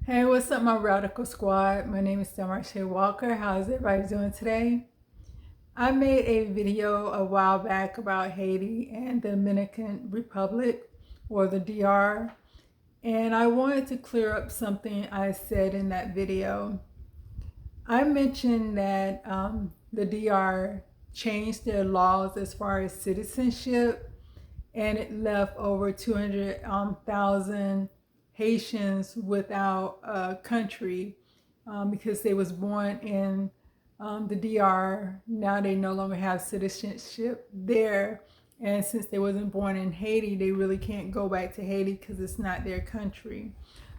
Hey, what's up, my Radical Squad? My name is DelmarshaeWalker. How's everybody doing today? I made a video a while back about Haiti and the Dominican Republic, or the DR, and I wanted to clear up something I said in that video. I mentioned that the DR changed their laws as far as citizenship, and it left over 200,000 Haitians without a country because they was born in the DR. Now they no longer have citizenship there, and since they wasn't born in Haiti, they really can't go back to Haiti because it's not their country.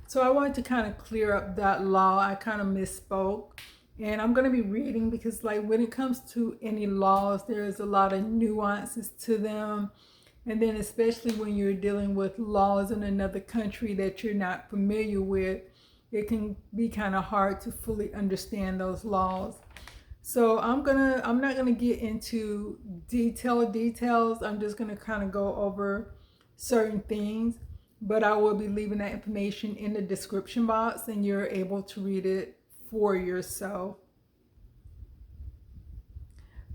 So I wanted to kind of clear up that law. I kind of misspoke. And I'm going to be reading because, like, when it comes to any laws, there's a lot of nuances to them. And then especially when you're dealing with laws in another country that you're not familiar with, it can be kind of hard to fully understand those laws. So I'm not gonna get into details. I'm just gonna kind of go over certain things, but I will be leaving that information in the description box and you're able to read it for yourself.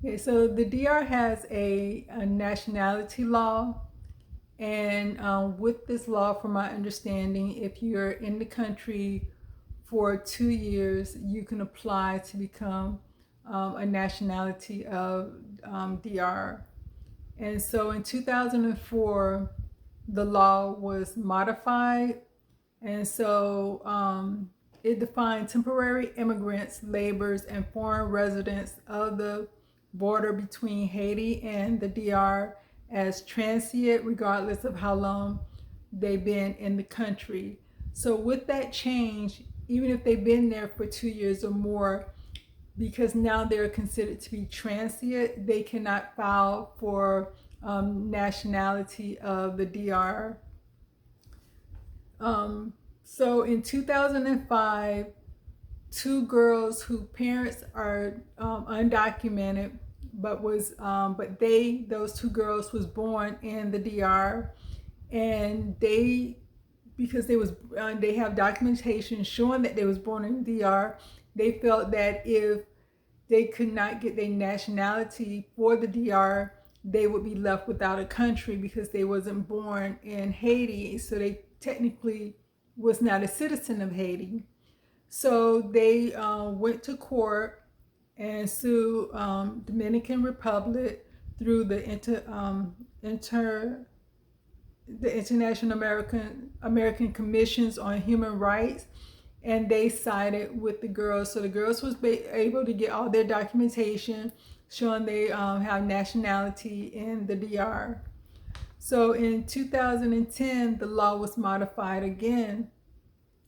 Okay, so the DR has a nationality law, and with this law, from my understanding, if you're in the country for 2 years, you can apply to become a nationality of DR. And so in 2004, the law was modified, and so it defined temporary immigrants, laborers, and foreign residents of the border between Haiti and the DR as transient, regardless of how long they've been in the country. So with that change, even if they've been there for 2 years or more, because now they're considered to be transient, they cannot file for nationality of the DR. So in 2005, two girls whose parents are undocumented, but those two girls was born in the DR, and because they have documentation showing that they was born in the DR, they felt that if they could not get their nationality for the DR, they would be left without a country because they wasn't born in Haiti, so they technically was not a citizen of Haiti. So they went to court and sued Dominican Republic through the International American Commissions on Human Rights, and they sided with the girls. So the girls was able to get all their documentation showing they have nationality in the DR. So in 2010, the law was modified again.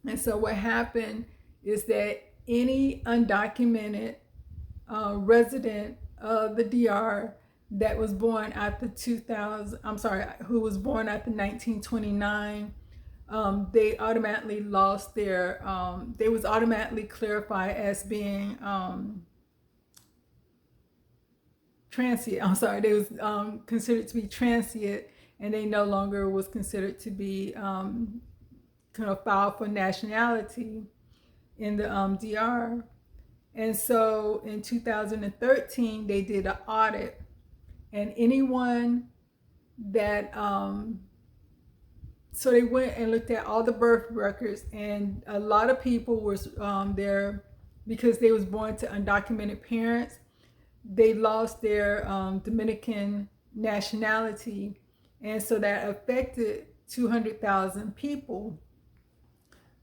And so what happened is that any undocumented resident of the DR that was born after who was born after 1929, they automatically lost their, they was automatically clarified as being transient. They was considered to be transient, and they no longer was considered to be kind of filed for nationality in the DR. And so in 2013, they did an audit, and anyone that, so they went and looked at all the birth records, and a lot of people was there because they was born to undocumented parents. They lost their Dominican nationality, and so that affected 200,000 people.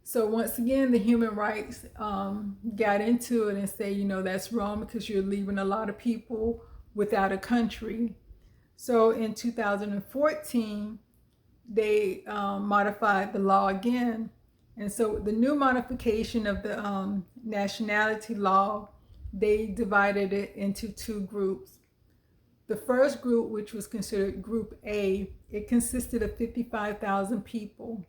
So once again, the human rights got into it and say, that's wrong because you're leaving a lot of people without a country. So in 2014, they modified the law again. And so the new modification of the nationality law, they divided it into two groups. The first group, which was considered Group A, it consisted of 55,000 people.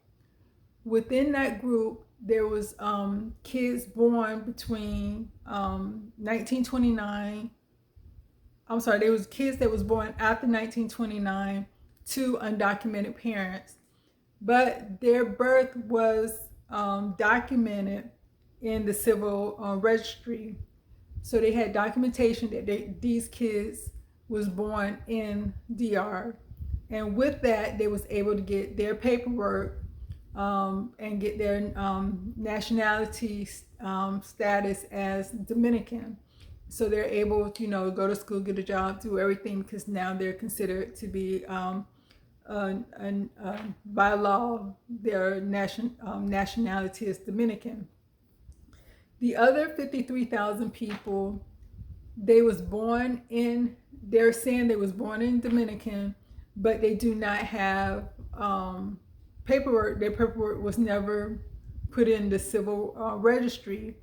Within that group, there was kids born between 1929. There was kids that was born after 1929 to undocumented parents, but their birth was documented in the civil registry. So they had documentation that these kids was born in DR. And with that, they was able to get their paperwork and get their nationality status as Dominican. So they're able to, go to school, get a job, do everything, because now they're considered to be, by law, their nationality is Dominican. The other 53,000 people, they're saying they was born in Dominican, but they do not have paperwork. Their paperwork was never put in the civil registry.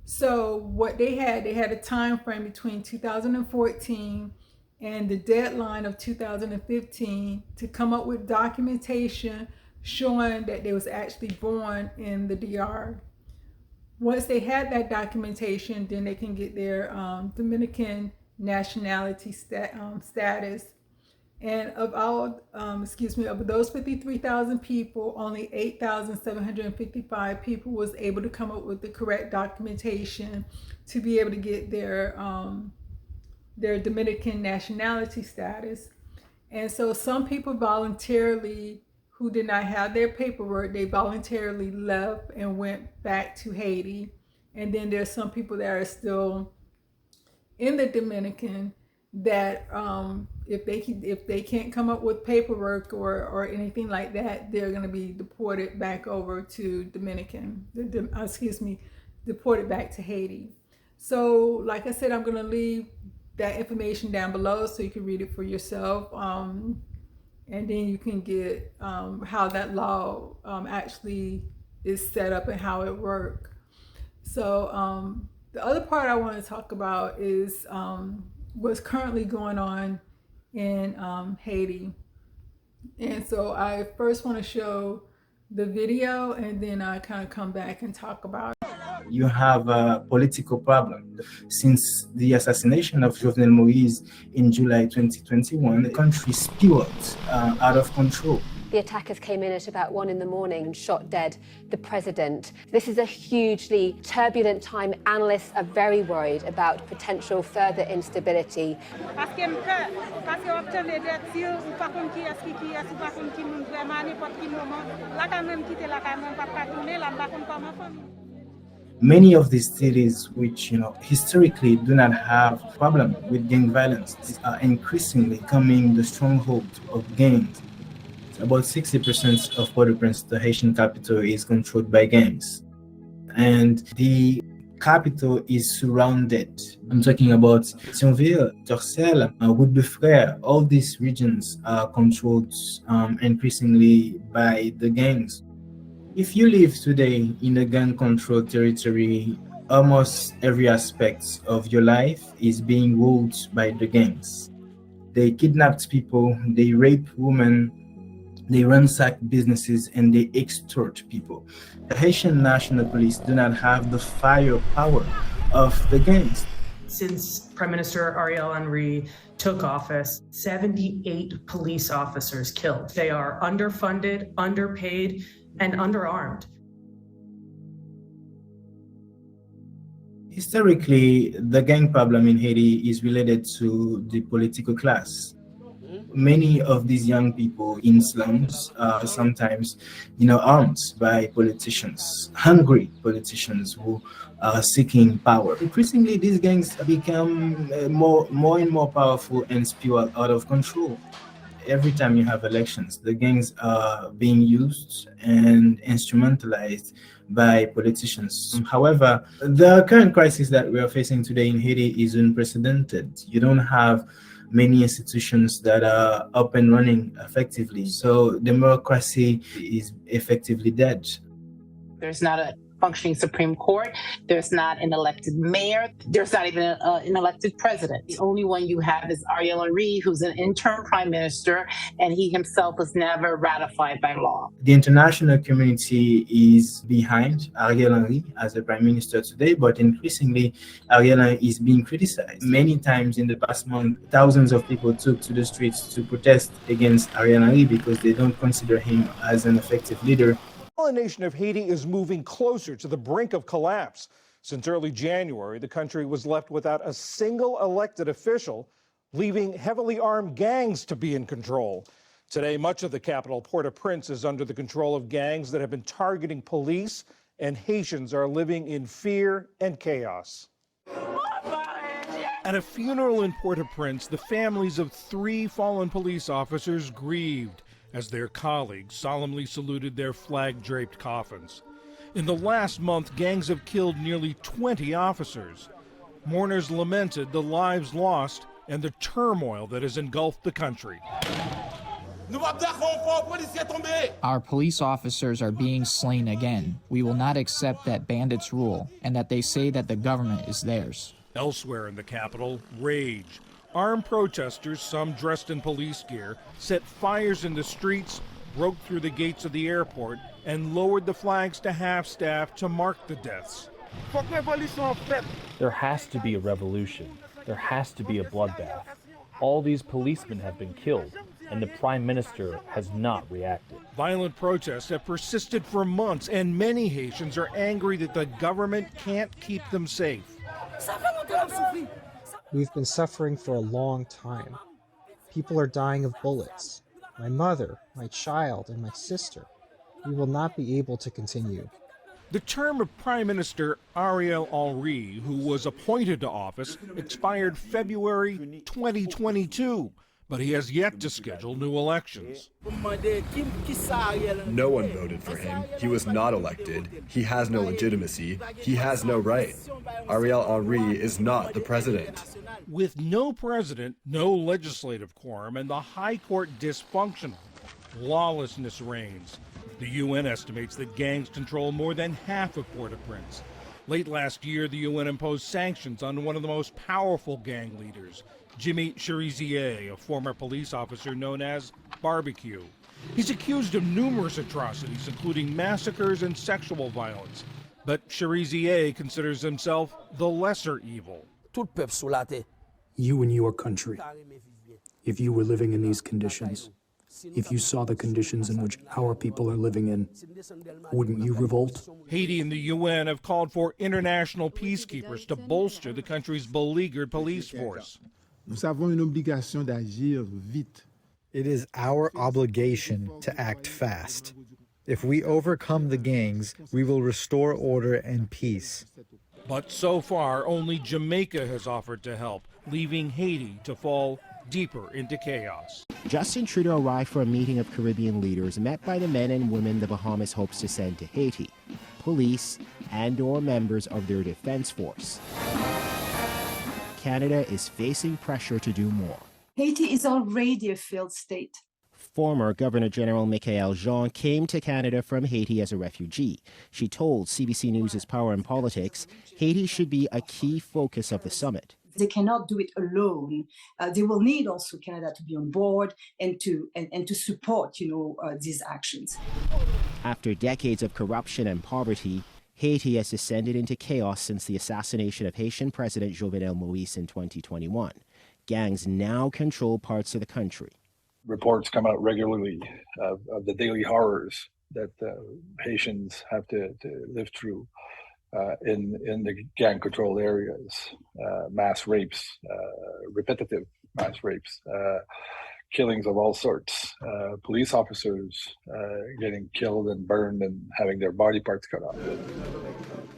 So what they had a time frame between 2014 and the deadline of 2015 to come up with documentation showing that they was actually born in the DR. Once they had that documentation, then they can get their Dominican nationality status. And of those 53,000 people, only 8,755 people was able to come up with the correct documentation to be able to get their Dominican nationality status. And so some people voluntarily, who did not have their paperwork, they voluntarily left and went back to Haiti. And then there's some people that are still in the Dominican that if they can't come up with paperwork or anything like that, they're going to be deported back over to deported back to Haiti. So like I said, I'm going to leave that information down below so you can read it for yourself, and then you can get how that law actually is set up and how it works. So the other part I want to talk about is what's currently going on in Haiti. And so I first want to show the video, and then I kind of come back and talk about it. You have a political problem. Since the assassination of Jovenel Moïse in July 2021, the country spiraled out of control. The attackers came in at about 1 in the morning and shot dead the president. This is a hugely turbulent time. Analysts are very worried about potential further instability. Many of these cities, which historically do not have problem with gang violence, are increasingly becoming the stronghold of gangs. About 60% of Port-au-Prince, the Haitian capital, is controlled by gangs, and the capital is surrounded. I'm talking about Thionville, Torcel, Wood-de-Frères. All these regions are controlled increasingly by the gangs. If you live today in a gang-controlled territory, almost every aspect of your life is being ruled by the gangs. They kidnapped people, they rape women, they ransack businesses, and they extort people. The Haitian National Police do not have the firepower of the gangs. Since Prime Minister Ariel Henry took office, 78 police officers killed. They are underfunded, underpaid, and underarmed. Historically, the gang problem in Haiti is related to the political class. Many of these young people in slums are sometimes, armed by politicians, hungry politicians who are seeking power. Increasingly, these gangs become more and more powerful and spiral out of control. Every time you have elections, the gangs are being used and instrumentalized by politicians. However, the current crisis that we are facing today in Haiti is unprecedented. You don't have many institutions that are up and running effectively. So democracy is effectively dead. There's not a functioning Supreme Court. There's not an elected mayor. There's not even an elected president. The only one you have is Ariel Henry, who's an interim prime minister, and he himself was never ratified by law. The international community is behind Ariel Henry as the prime minister today, but increasingly Ariel Henry is being criticized. Many times in the past month, thousands of people took to the streets to protest against Ariel Henry because they don't consider him as an effective leader. island nation of Haiti is moving closer to the brink of collapse. Since early January, the country was left without a single elected official, leaving heavily armed gangs to be in control. Today, much of the capital, Port-au-Prince, is under the control of gangs that have been targeting police, and Haitians are living in fear and chaos. At a funeral in Port-au-Prince, the families of 3 fallen police officers grieved as their colleagues solemnly saluted their flag-draped coffins. In the last month, gangs have killed nearly 20 officers. Mourners lamented the lives lost and the turmoil that has engulfed the country. Our police officers are being slain again. We will not accept that bandits rule and that they say that the government is theirs. Elsewhere in the capital, rage. Armed protesters, some dressed in police gear, set fires in the streets, broke through the gates of the airport, and lowered the flags to half-staff to mark the deaths. There has to be a revolution. There has to be a bloodbath. All these policemen have been killed, and the Prime Minister has not reacted. Violent protests have persisted for months, and many Haitians are angry that the government can't keep them safe. We've been suffering for a long time. People are dying of bullets. My mother, my child, and my sister. We will not be able to continue. The term of Prime Minister Ariel Henry, who was appointed to office, expired February 2022, but he has yet to schedule new elections. No one voted for him. He was not elected. He has no legitimacy. He has no right. Ariel Henry is not the president. With no president, no legislative quorum, and the High Court dysfunctional, lawlessness reigns. The UN estimates that gangs control more than half of Port-au-Prince. Late last year, the UN imposed sanctions on one of the most powerful gang leaders, Jimmy Cherizier, a former police officer known as Barbecue. He's accused of numerous atrocities, including massacres and sexual violence. But Cherizier considers himself the lesser evil. You and your country, if you were living in these conditions, if you saw the conditions in which our people are living in, wouldn't you revolt? Haiti and the UN have called for international peacekeepers to bolster the country's beleaguered police force. It is our obligation to act fast. If we overcome the gangs, we will restore order and peace. But so far, only Jamaica has offered to help, leaving Haiti to fall deeper into chaos. Justin Trudeau arrived for a meeting of Caribbean leaders met by the men and women the Bahamas hopes to send to Haiti, police and/or members of their defense force. Canada is facing pressure to do more. Haiti is already a failed state. Former Governor General Michaëlle Jean came to Canada from Haiti as a refugee. She told CBC News' Power and Politics Haiti should be a key focus of the summit. They cannot do it alone. They will need also Canada to be on board and to support, these actions. After decades of corruption and poverty, Haiti has descended into chaos since the assassination of Haitian President Jovenel Moïse in 2021. Gangs now control parts of the country. Reports come out regularly of the daily horrors that Haitians have to live through in the gang-controlled areas. Mass rapes, repetitive mass rapes, killings of all sorts, police officers getting killed and burned and having their body parts cut off.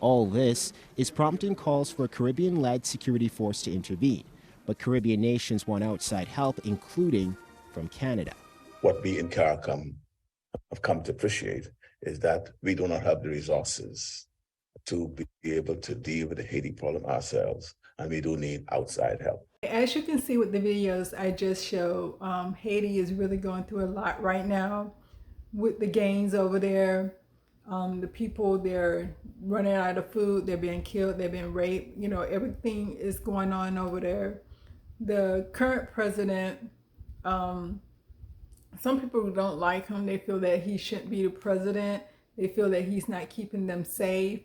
All this is prompting calls for a Caribbean-led security force to intervene, but Caribbean nations want outside help, including from Canada. What we in CARICOM have come to appreciate is that we do not have the resources to be able to deal with the Haiti problem ourselves, and we do need outside help. As you can see with the videos I just showed, Haiti is really going through a lot right now with the gangs over there. The people, they're running out of food, they're being killed, they're being raped. Everything is going on over there. The current president, some people don't like him. They feel that he shouldn't be the president. They feel that he's not keeping them safe.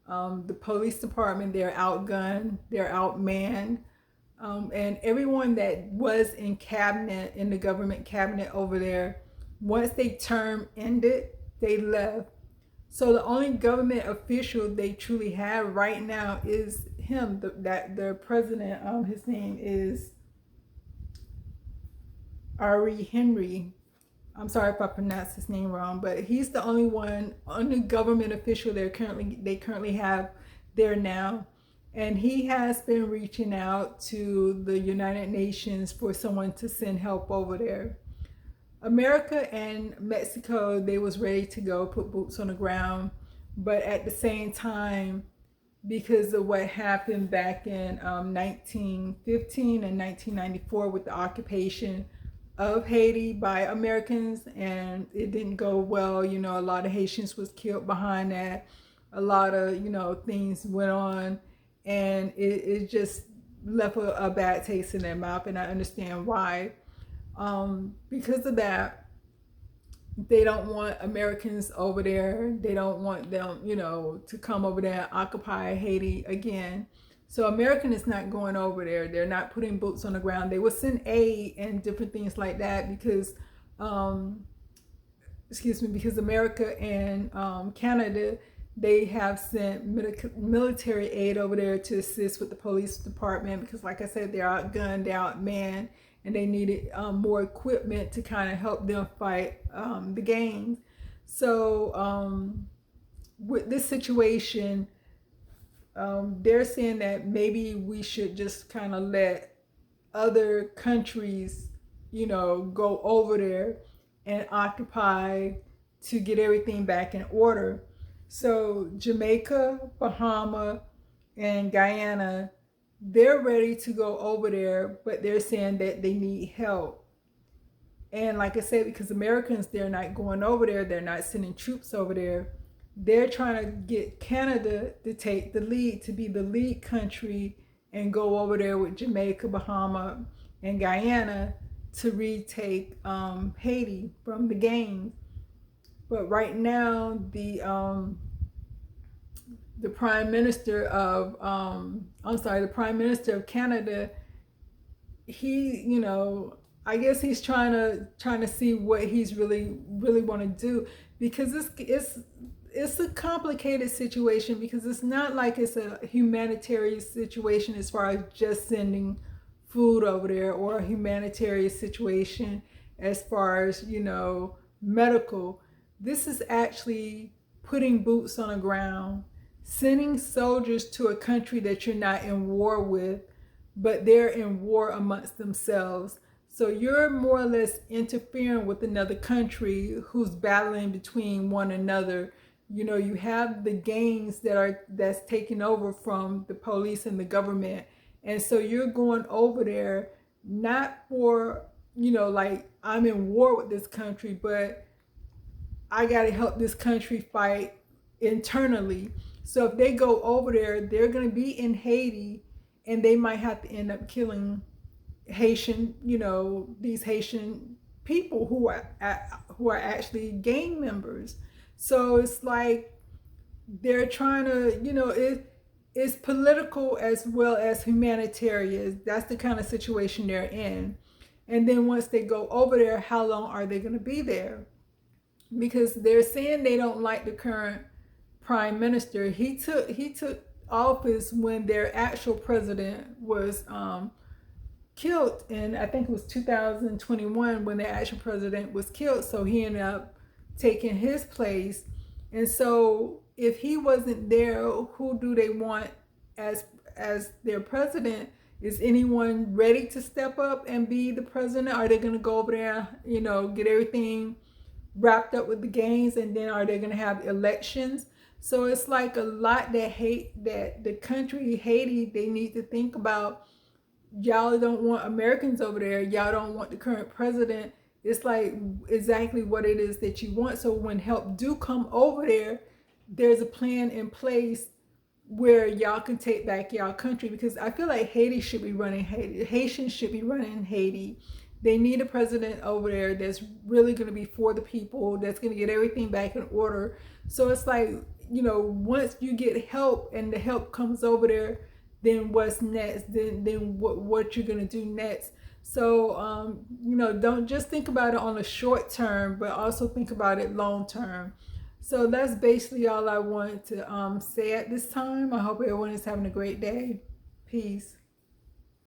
The police department, they're outgunned, they're outmanned. And everyone that was in the government cabinet over there, once their term ended, they left. So the only government official they truly have right now is him, the president. His name is Ari Henry. I'm sorry if I pronounced his name wrong, but he's the only government official they currently have there now. And he has been reaching out to the United Nations for someone to send help over there. America and Mexico, they was ready to go, put boots on the ground, but at the same time, because of what happened back in 1915 and 1994 with the occupation of Haiti by Americans, and it didn't go well. You know, a lot of Haitians was killed behind that. A lot of, you know, things went on, and it just left a bad taste in their mouth, and I understand why. Because of that, they don't want Americans over there. They don't want them, you know, to come over there and occupy Haiti again. So American is not going over there. They're not putting boots on the ground. They will send aid and different things like that because, because America and Canada, they have sent military aid over there to assist with the police department because, like I said, they're outgunned, they're outmanned, and they needed more equipment to kind of help them fight the gangs. So with this situation, they're saying that maybe we should just kind of let other countries, you know, go over there and occupy to get everything back in order. So Jamaica, Bahama, and Guyana, they're ready to go over there, but they're saying that they need help. And like I said, because Americans, they're not going over there, they're not sending troops over there. They're trying to get Canada to take the lead, to be the lead country and go over there with Jamaica, Bahama, and Guyana to retake Haiti from the gangs. But right now, the Prime Minister of the Prime Minister of Canada, he, you know, I guess he's trying to see what he's really want to do, because it's a complicated situation, because it's not like it's a humanitarian situation as far as just sending food over there, or a humanitarian situation as far as, you know, medical. This is actually putting boots on the ground, sending soldiers to a country that you're not in war with, but they're in war amongst themselves. So you're more or less interfering with another country who's battling between one another. You know, you have the gangs that's taking over from the police and the government. And so you're going over there not for, you know, like, I'm in war with this country, but I got to help this country fight internally. So if they go over there, they're going to be in Haiti, and they might have to end up killing Haitian, you know, these Haitian people who are actually gang members. So it's like they're trying to, you know, it's political as well as humanitarian. That's the kind of situation they're in. And then once they go over there, how long are they going to be there? Because they're saying they don't like the current prime minister. He took office when their actual president was killed, and I think it was 2021 when their actual president was killed. So he ended up taking his place. And so if he wasn't there, who do they want as their president? Is anyone ready to step up and be the president? Are they going to go over there, you know, get everything wrapped up with the gangs, and then are they going to have elections? So it's like a lot that the country Haiti, they need to think about. Y'all don't want Americans over there. Y'all don't want the current president. It's like exactly what it is that you want. So when help do come over there, there's a plan in place where y'all can take back y'all country, because I feel like Haiti should be running Haiti. Haitians should be running Haiti. They need a president over there that's really going to be for the people, that's going to get everything back in order. So it's like, you know, once you get help and the help comes over there, then what's next? Then what you're going to do next? So, you know, don't just think about it on the short term, but also think about it long term. So that's basically all I wanted to say at this time. I hope everyone is having a great day. Peace.